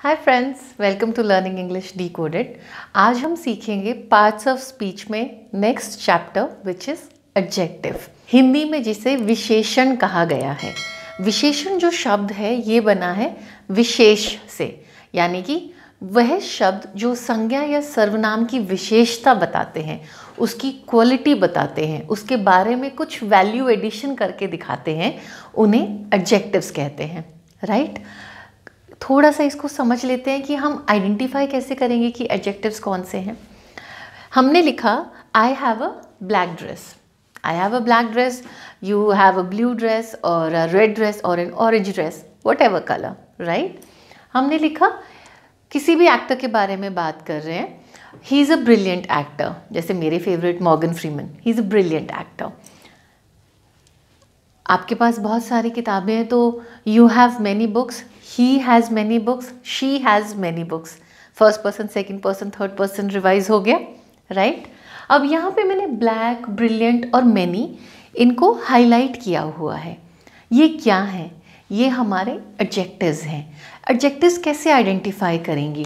Hi friends, welcome to learning English decoded. आज हम सीखेंगे पार्ट्स ऑफ स्पीच में next chapter which is adjective, Hindi में जिसे विशेषण कहा गया है। विशेषण जो शब्द है ये बना है विशेष से, यानी कि वह शब्द जो संज्ञा या सर्वनाम की विशेषता बताते हैं, उसकी क्वालिटी बताते हैं, उसके बारे में कुछ वैल्यू एडिशन करके दिखाते हैं, उन्हें एडजेक्टिव्स कहते हैं। राइट? थोड़ा सा इसको समझ लेते हैं कि हम आइडेंटिफाई कैसे करेंगे कि एडजेक्टिव्स कौन से हैं। हमने लिखा I have a black dress, I have a black dress, you have a blue dress और अ रेड ड्रेस और N orange dress, what ever colour. Right? हमने लिखा किसी भी एक्टर के बारे में बात कर रहे हैं, he is a brilliant actor, जैसे मेरे favourite Morgan Freeman, he is a brilliant actor. आपके पास बहुत सारी किताबें हैं तो you have many books, he has many books, she has many books. First person, second person, third person revise हो गया। राइट? अब यहाँ पे मैंने ब्लैक, ब्रिलियंट और मैनी इनको हाईलाइट किया हुआ है। ये क्या है? ये हमारे एडजेक्टिव्स हैं। एडजेक्टिव्स कैसे आइडेंटिफाई करेंगी?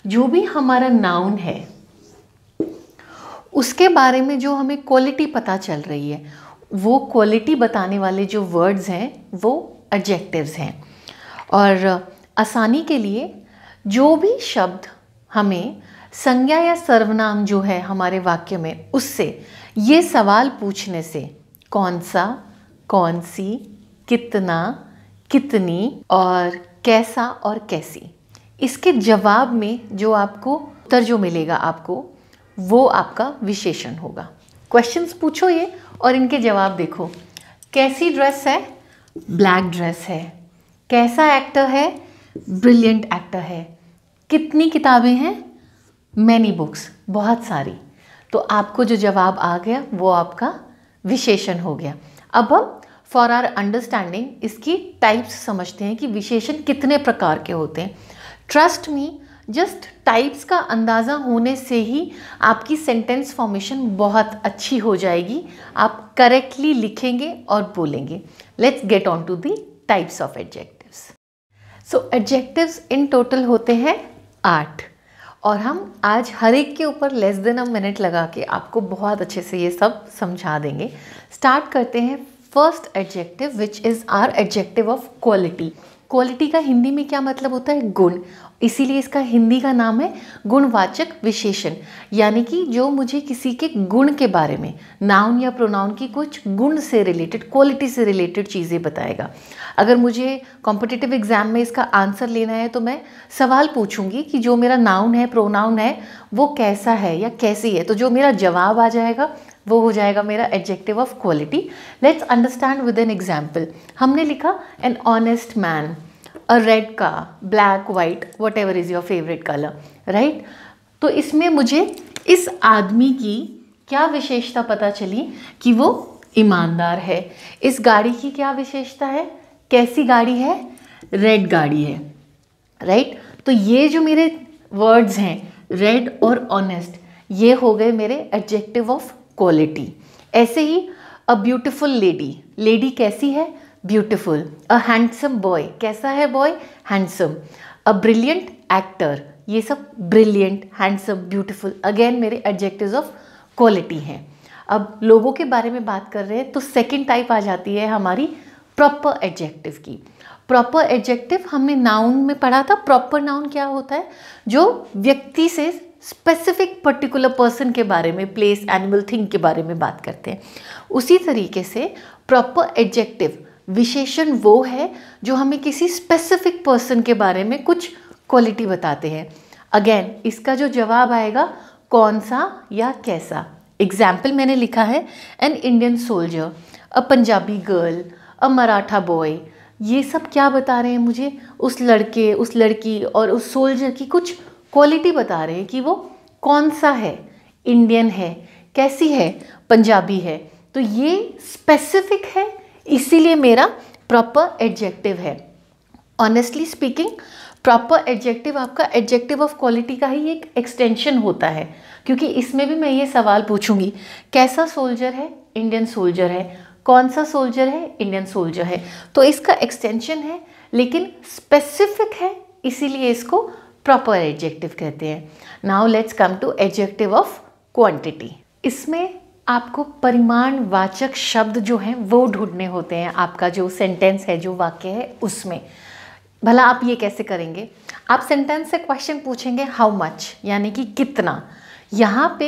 जो भी हमारा नाउन है उसके बारे में जो हमें क्वालिटी पता चल रही है, वो क्वालिटी बताने वाले जो वर्ड्स हैं वो एडजेक्टिव्स हैं। और आसानी के लिए जो भी शब्द हमें संज्ञा या सर्वनाम जो है हमारे वाक्य में, उससे ये सवाल पूछने से, कौन सा, कौन सी, कितना, कितनी और कैसा और कैसी, इसके जवाब में जो आपको उत्तर जो मिलेगा आपको, वो आपका विशेषण होगा। क्वेश्चंस पूछो ये और इनके जवाब देखो। कैसी ड्रेस है? ब्लैक ड्रेस है। कैसा एक्टर है? ब्रिलियंट एक्टर है। कितनी किताबें हैं? मैनी बुक्स, बहुत सारी। तो आपको जो जवाब आ गया वो आपका विशेषण हो गया। अब हम फॉर आवर अंडरस्टैंडिंग इसकी टाइप्स समझते हैं कि विशेषण कितने प्रकार के होते हैं। ट्रस्ट मी, जस्ट टाइप्स का अंदाज़ा होने से ही आपकी सेंटेंस फॉर्मेशन बहुत अच्छी हो जाएगी। आप करेक्टली लिखेंगे और बोलेंगे। Let's get on to the types of adjectives. So adjectives in total होते हैं 8 और हम आज हर एक के ऊपर लेस देन अ मिनट लगा के आपको बहुत अच्छे से ये सब समझा देंगे। स्टार्ट करते हैं first adjective which is our adjective of quality. Quality का हिंदी में क्या मतलब होता है? गुण। इसीलिए इसका हिंदी का नाम है गुणवाचक विशेषण, यानी कि जो मुझे किसी के गुण के बारे में, नाउन या प्रोनाउन की कुछ गुण से रिलेटेड, क्वालिटी से रिलेटेड चीज़ें बताएगा। अगर मुझे कॉम्पिटिटिव एग्जाम में इसका आंसर लेना है तो मैं सवाल पूछूंगी कि जो मेरा नाउन है, प्रोनाउन है, वो कैसा है या कैसी है, तो जो मेरा जवाब आ जाएगा वो हो जाएगा मेरा adjective of quality. Let's understand with an example. हमने लिखा an honest man, a red car, black, white, what ever is your favourite colour. Right? तो इसमें मुझे इस आदमी की क्या विशेषता पता चली कि वो ईमानदार है। इस गाड़ी की क्या विशेषता है? कैसी गाड़ी है? रेड गाड़ी है। राइट? तो ये जो मेरे वर्ड्स हैं रेड और ऑनेस्ट, ये हो गए मेरे एडजेक्टिव ऑफ क्वालिटी। ऐसे ही अ ब्यूटिफुल लेडी, लेडी कैसी है? ब्यूटिफुल। अ हैंडसम बॉय, कैसा है boy? Handsome. A brilliant actor, ये सब ब्रिलियंट, हैंडसम, ब्यूटिफुल, अगेन मेरे एडजेक्टिव्स ऑफ क्वालिटी हैं। अब लोगों के बारे में बात कर रहे हैं तो सेकंड टाइप आ जाती है हमारी प्रॉपर एडजेक्टिव की। प्रॉपर एडजेक्टिव हमने नाउन में पढ़ा था। प्रॉपर नाउन क्या होता है? जो व्यक्ति से स्पेसिफिक पर्टिकुलर पर्सन के बारे में, प्लेस, एनिमल, थिंग के बारे में बात करते हैं। उसी तरीके से प्रॉपर एडजेक्टिव विशेषण वो है जो हमें किसी स्पेसिफिक पर्सन के बारे में कुछ क्वालिटी बताते हैं। अगेन इसका जो जवाब आएगा कौन सा या कैसा। एग्जाम्पल मैंने लिखा है an Indian soldier, a Punjabi girl, a Maratha boy. ये सब क्या बता रहे हैं मुझे? उस लड़के, उस लड़की और उस सोल्जर की कुछ क्वालिटी बता रहे हैं कि वो कौन सा है, इंडियन है, कैसी है, पंजाबी है। तो ये स्पेसिफिक है, इसीलिए मेरा प्रॉपर एडजेक्टिव है। ऑनेस्टली स्पीकिंग, प्रॉपर एडजेक्टिव आपका एडजेक्टिव ऑफ क्वालिटी का ही एक एक्सटेंशन होता है, क्योंकि इसमें भी मैं ये सवाल पूछूंगी, कैसा सोल्जर है? इंडियन सोल्जर है। कौन सा सोल्जर है? इंडियन सोल्जर है। तो इसका एक्सटेंशन है, लेकिन स्पेसिफिक है, इसीलिए इसको प्रॉपर एडजेक्टिव कहते हैं। Now let's come to adjective of quantity. इसमें आपको परिमाणवाचक शब्द जो हैं वो ढूंढने होते हैं, आपका जो सेंटेंस है, जो वाक्य है उसमें। भला आप ये कैसे करेंगे? आप सेंटेंस से क्वेश्चन पूछेंगे हाउ मच, यानी कि कितना। यहाँ पे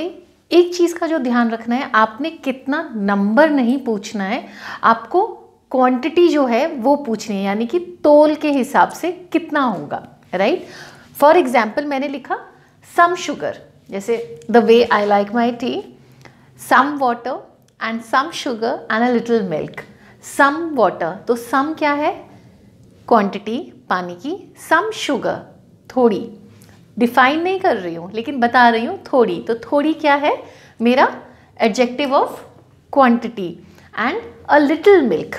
एक चीज़ का जो ध्यान रखना है, आपने कितना नंबर नहीं पूछना है, आपको क्वांटिटी जो है वो पूछनी है, यानी कि तोल के हिसाब से कितना होगा, राइट। फॉर एग्जाम्पल मैंने लिखा सम शुगर, जैसे the way I like my tea, some water and some sugar and a little milk. Some water, तो सम क्या है? क्वांटिटी पानी की, सम शुगर थोड़ी, डिफाइन नहीं कर रही हूँ लेकिन बता रही हूँ थोड़ी, तो थोड़ी क्या है? मेरा adjective of quantity. And a little milk,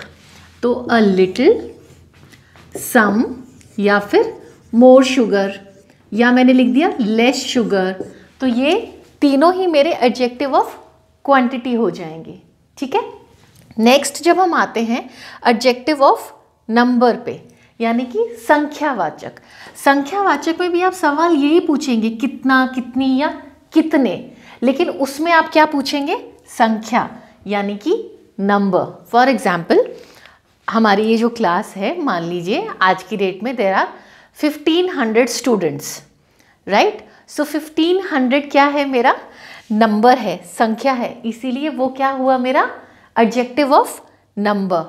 तो अ लिटिल, सम या फिर मोर शुगर, या मैंने लिख दिया लेस शुगर, तो ये तीनों ही मेरे एडजेक्टिव ऑफ क्वांटिटी हो जाएंगे, ठीक है। नेक्स्ट जब हम आते हैं एडजेक्टिव ऑफ नंबर पे, यानी कि संख्यावाचक। संख्यावाचक में भी आप सवाल यही पूछेंगे कितना, कितनी या कितने, लेकिन उसमें आप क्या पूछेंगे? संख्या, यानी कि नंबर। फॉर एग्जाम्पल हमारी ये जो क्लास है, मान लीजिए आज की डेट में देयर आर 1500 स्टूडेंट्स, राइट। सो 1500 क्या है? मेरा नंबर है, संख्या है, इसीलिए वो क्या हुआ मेरा adjective of number.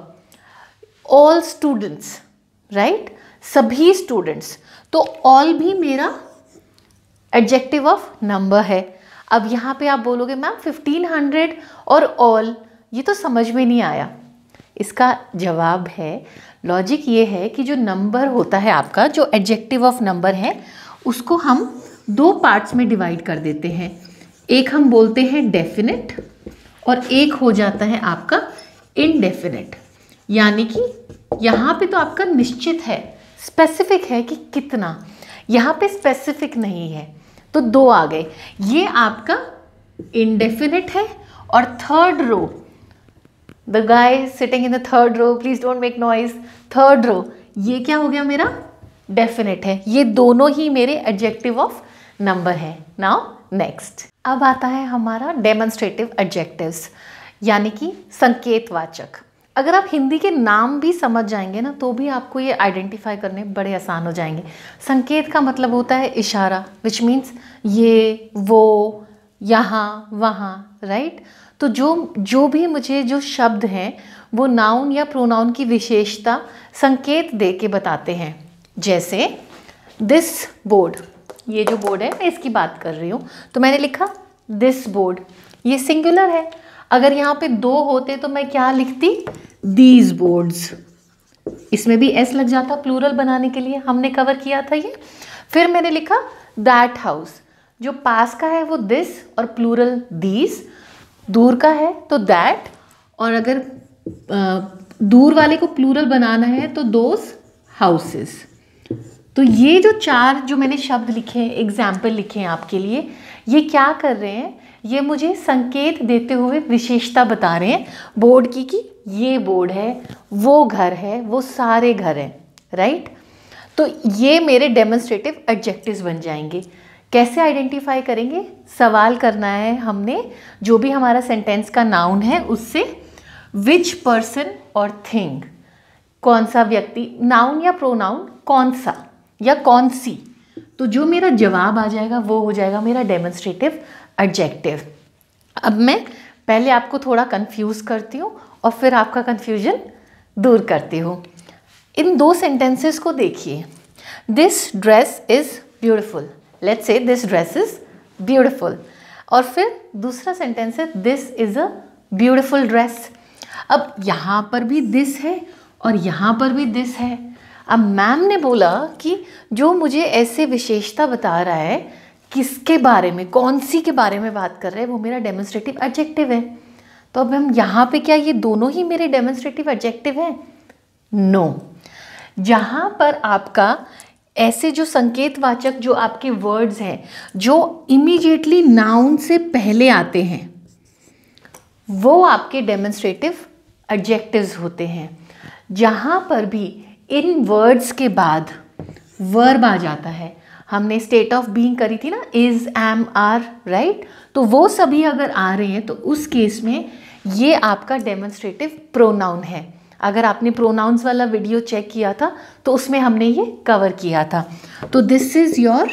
All students, right, सभी स्टूडेंट्स, तो ऑल भी मेरा एडजेक्टिव ऑफ नंबर है। अब यहाँ पे आप बोलोगे मैम 1500 और ऑल, ये तो समझ में नहीं आया। इसका जवाब है, लॉजिक ये है कि जो नंबर होता है आपका, जो एडजेक्टिव ऑफ नंबर है, उसको हम दो पार्ट्स में डिवाइड कर देते हैं। एक हम बोलते हैं डेफिनेट और एक हो जाता है आपका इनडेफिनेट, यानी कि यहाँ पे तो आपका निश्चित है, स्पेसिफिक है कि कितना, यहाँ पे स्पेसिफिक नहीं है, तो दो आ गए। ये आपका इनडेफिनेट है। और third row, the guy sitting in the third row, please don't make noise, third row, ये क्या हो गया? मेरा डेफिनेट है। ये दोनों ही मेरे एडजेक्टिव ऑफ नंबर है। नाउ नेक्स्ट, अब आता है हमारा डेमोन्स्ट्रेटिव एडजेक्टिव्स, यानी कि संकेतवाचक। अगर आप हिंदी के नाम भी समझ जाएंगे ना, तो भी आपको ये आइडेंटिफाई करने बड़े आसान हो जाएंगे। संकेत का मतलब होता है इशारा, विच मीन्स ये, वो, यहाँ, वहाँ, राइट। तो जो भी मुझे जो शब्द हैं वो नाउन या प्रोनाउन की विशेषता संकेत दे के बताते हैं। जैसे दिस बोर्ड, ये जो बोर्ड है मैं इसकी बात कर रही हूँ, तो मैंने लिखा दिस बोर्ड, ये सिंगुलर है। अगर यहाँ पे दो होते तो मैं क्या लिखती? These boards. इसमें भी एस लग जाता प्लूरल बनाने के लिए, हमने कवर किया था ये। फिर मैंने लिखा दैट हाउस, जो पास का है वो दिस और प्लूरल दीज, दूर का है तो दैट, और अगर दूर वाले को प्लूरल बनाना है तो दोस हाउसेस। तो ये जो चार जो मैंने शब्द लिखे हैं, एग्जाम्पल लिखे हैं आपके लिए, ये क्या कर रहे हैं? ये मुझे संकेत देते हुए विशेषता बता रहे हैं बोर्ड की, कि ये बोर्ड है, वो घर है, वो सारे घर हैं, राइट। तो ये मेरे डेमोन्स्ट्रेटिव एडजेक्टिव्स बन जाएंगे। कैसे आइडेंटिफाई करेंगे? सवाल करना है हमने, जो भी हमारा सेंटेंस का नाउन है उससे विच पर्सन और थिंग, कौन सा व्यक्ति, नाउन या प्रोनाउन, कौन सा या कौन सी, तो जो मेरा जवाब आ जाएगा वो हो जाएगा मेरा डेमोन्स्ट्रेटिव एडजेक्टिव। अब मैं पहले आपको थोड़ा कंफ्यूज करती हूँ और फिर आपका कंफ्यूजन दूर करती हूँ। इन दो सेंटेंसेस को देखिए। This dress is beautiful, let's say this dress is beautiful, और फिर दूसरा सेंटेंस है this is a beautiful dress. अब यहाँ पर भी दिस है और यहाँ पर भी दिस है। अब मैम ने बोला कि जो मुझे ऐसे विशेषता बता रहा है, किसके बारे में, कौन सी के बारे में बात कर रहे हैं, वो मेरा डेमोन्स्ट्रेटिव एडजेक्टिव है। तो अब हम यहाँ पे क्या ये दोनों ही मेरे डेमोन्स्ट्रेटिव एडजेक्टिव हैं? नो। जहाँ पर आपका ऐसे जो संकेतवाचक जो आपके वर्ड्स हैं जो इमीडिएटली नाउन से पहले आते हैं, वो आपके डेमोन्स्ट्रेटिव एडजेक्टिव्स होते हैं। जहाँ पर भी इन वर्ड्स के बाद वर्ब आ जाता है। हमने स्टेट ऑफ बीइंग करी थी ना, इज, एम, आर, राइट। तो वो सभी अगर आ रहे हैं तो उस केस में ये आपका डेमोन्स्ट्रेटिव प्रोनाउन है। अगर आपने प्रोनाउंस वाला वीडियो चेक किया था तो उसमें हमने ये कवर किया था। तो this is your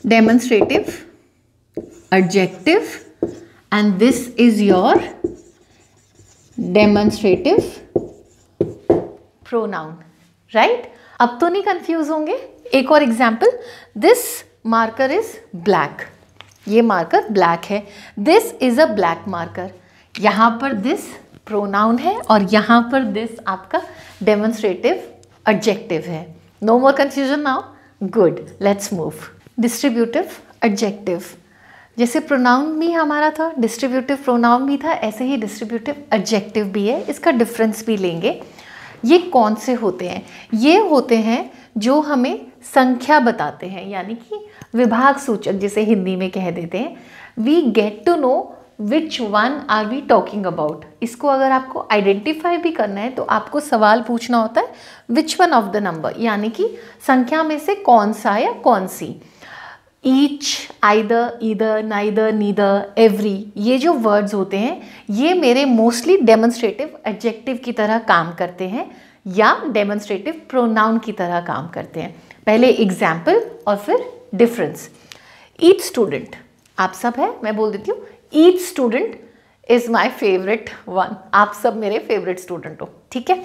demonstrative adjective and this is your demonstrative pronoun, right. अब तो नहीं कंफ्यूज होंगे। एक और example, this marker is black, ये मार्कर ब्लैक है, this is a black marker. यहाँ पर दिस प्रोनाउन है और यहाँ पर दिस आपका डेमोन्स्ट्रेटिव एडजेक्टिव है। No more confusion now, good, let's move. Distributive adjective, जैसे प्रोनाउन भी हमारा था, डिस्ट्रीब्यूटिव प्रोनाउन भी था, ऐसे ही डिस्ट्रीब्यूटिव एडजेक्टिव भी है। इसका डिफरेंस भी लेंगे। ये कौन से होते हैं? ये होते हैं जो हमें संख्या बताते हैं, यानी कि विभाग सूचक, जिसे हिंदी में कह देते हैं। We get to know which one are we talking about. इसको अगर आपको आइडेंटिफाई भी करना है तो आपको सवाल पूछना होता है which one of the number, यानी कि संख्या में से कौन सा या कौन सी। Each, either, either, neither, neither, every, ये जो वर्ड्स होते हैं ये मेरे मोस्टली डेमोन्स्ट्रेटिव एडजेक्टिव की तरह काम करते हैं या डेमोन्स्ट्रेटिव प्रोनाउन की तरह काम करते हैं। पहले एग्जाम्पल और फिर डिफरेंस। ईच स्टूडेंट, आप सब है, मैं बोल देती हूँ, each student is my favourite one. आप सब मेरे फेवरेट स्टूडेंट हो, ठीक है।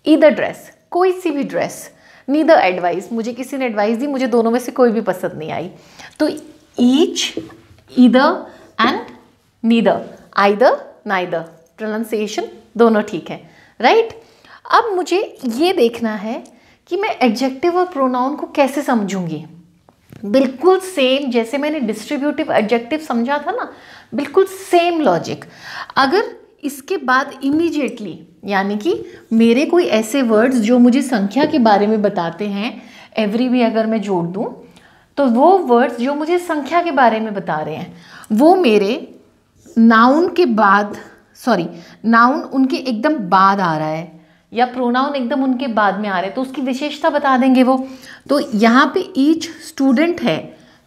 ईदर ड्रेस, कोई सी भी ड्रेस। नीदर एडवाइस, मुझे किसी ने एडवाइस दी, मुझे दोनों में से कोई भी पसंद नहीं आई। तो each, either and neither, either, neither, pronunciation दोनों ठीक है, राइट। अब मुझे ये देखना है कि मैं एडजेक्टिव और प्रोनाउन को कैसे समझूंगी। बिल्कुल सेम जैसे मैंने डिस्ट्रीब्यूटिव एडजेक्टिव समझा था ना, बिल्कुल सेम लॉजिक। अगर इसके बाद इमीडिएटली, यानी कि मेरे कोई ऐसे वर्ड्स जो मुझे संख्या के बारे में बताते हैं, एवरी भी अगर मैं जोड़ दूं तो वो वर्ड्स जो मुझे संख्या के बारे में बता रहे हैं वो मेरे नाउन के बाद, सॉरी, नाउन उनके एकदम बाद आ रहा है या प्रोनाउन एकदम उनके बाद में आ रहे हैं, तो उसकी विशेषता बता देंगे वो। तो यहाँ पे ईच स्टूडेंट है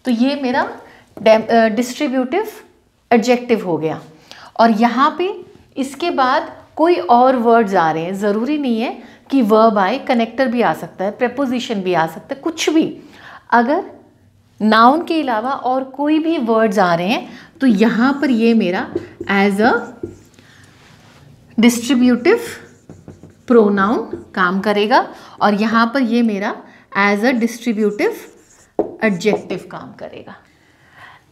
तो ये मेरा डिस्ट्रीब्यूटिव एडजेक्टिव हो गया। और यहाँ पे इसके बाद कोई और वर्ड्स आ रहे हैं, ज़रूरी नहीं है कि वर्ब आए, कनेक्टर भी आ सकता है, प्रेपोजिशन भी आ सकता है, कुछ भी। अगर नाउन के अलावा और कोई भी वर्ड्स आ रहे हैं तो यहाँ पर ये मेरा एज अ डिस्ट्रीब्यूटिव प्रोनाउन काम करेगा और यहाँ पर ये मेरा एज अ डिस्ट्रीब्यूटिव एडजेक्टिव काम करेगा।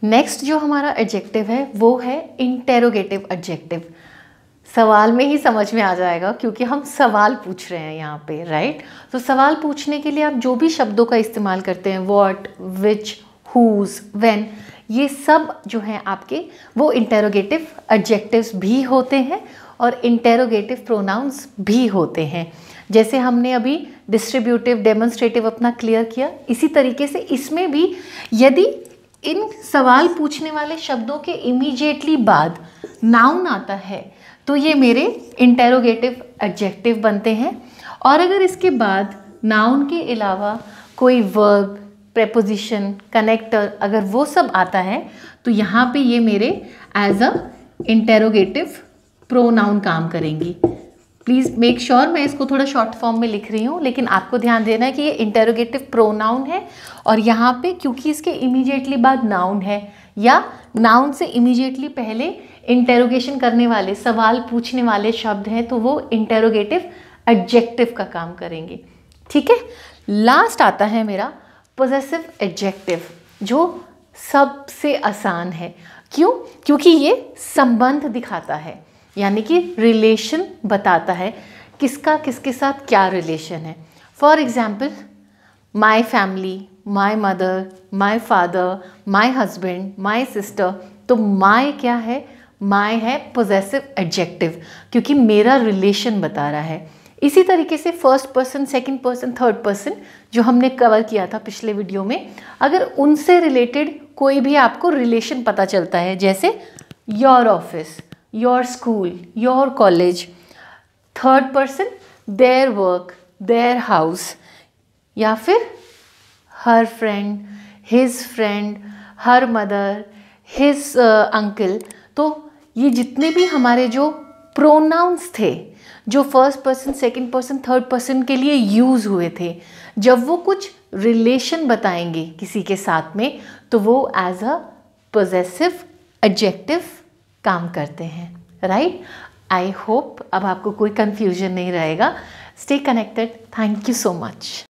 नेक्स्ट जो हमारा एडजेक्टिव है वो है इंटेरोगेटिव एडजेक्टिव। सवाल में ही समझ में आ जाएगा क्योंकि हम सवाल पूछ रहे हैं यहाँ पे, राइट। तो सवाल पूछने के लिए आप जो भी शब्दों का इस्तेमाल करते हैं, व्हाट, विच, हुज, व्हेन, ये सब जो हैं आपके वो इंटेरोगेटिव एडजेक्टिव्स भी होते हैं और इंटेरोगेटिव प्रोनाउंस भी होते हैं। जैसे हमने अभी डिस्ट्रीब्यूटिव, डेमोन्स्ट्रेटिव अपना क्लियर किया, इसी तरीके से इसमें भी यदि इन सवाल पूछने वाले शब्दों के इमीडिएटली बाद नाउन आता है तो ये मेरे इंटेरोगेटिव एडजेक्टिव बनते हैं। और अगर इसके बाद नाउन के अलावा कोई वर्ब, प्रेपोजिशन, कनेक्टर अगर वो सब आता है तो यहाँ पे ये मेरे एज अ इंटेरोगेटिव प्रोनाउन काम करेंगी। प्लीज़ मेक श्योर मैं इसको थोड़ा शॉर्ट फॉर्म में लिख रही हूँ, लेकिन आपको ध्यान देना है कि ये इंटेरोगेटिव प्रोनाउन है और यहाँ पे क्योंकि इसके इमीडिएटली बाद नाउन है या नाउन से इमीडिएटली पहले इंटेरोगेशन करने वाले, सवाल पूछने वाले शब्द हैं तो वो इंटेरोगेटिव एडजेक्टिव का काम करेंगे, ठीक है। लास्ट आता है मेरा पोजेसिव एडजेक्टिव, जो सबसे आसान है। क्यों? क्योंकि ये संबंध दिखाता है, यानी कि रिलेशन बताता है, किसका किसके साथ क्या रिलेशन है। For example, my family, my mother, my father, my husband, my sister. तो माई क्या है? माई है पोजेसिव एडजेक्टिव क्योंकि मेरा रिलेशन बता रहा है। इसी तरीके से first person, second person, third person जो हमने कवर किया था पिछले वीडियो में, अगर उनसे रिलेटेड कोई भी आपको रिलेशन पता चलता है, जैसे your office, your school, your college, third person their work, their house, या फिर हर friend, his friend, her mother, his uncle. तो ये जितने भी हमारे जो प्रोनाउंस थे, जो first person, second person, third person के लिए यूज़ हुए थे, जब वो कुछ रिलेशन बताएंगे किसी के साथ में, तो वो एज अ पोजेसिव एडजेक्टिव काम करते हैं, राइट। आई होप अब आपको कोई कंफ्यूजन नहीं रहेगा। Stay connected. Thank you so much.